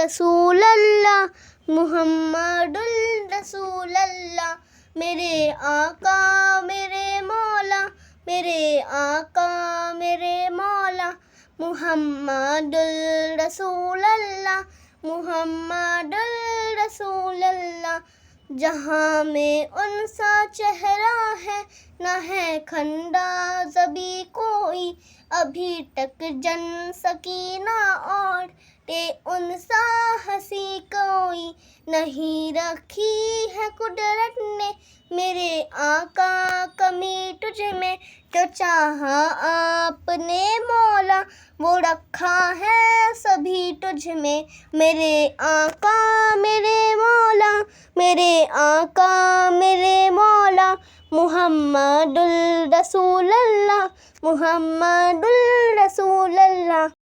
رسول اللہ محمد رسول اللہ، میرے آقا میرے مولا، میرے آقا میرے مولا، محمد رسول اللہ محمد رسول اللہ۔ جہاں میں ان سا چہرہ ہے، نہ ہے کھنڈا زبی کوئی، ابھی تک جن سکینہ اور ان سا ہنسی کوئی نہیں رکھی ہے قدرت نے، میرے آقا کمی تجھ میں جو چاہا آپ نے مولا، وہ رکھا ہے سبھی تجھ میں، میرے آقا میرے مولا، میرے آقا میرے مولا، محمد الرسول اللہ محمد الرسول اللہ۔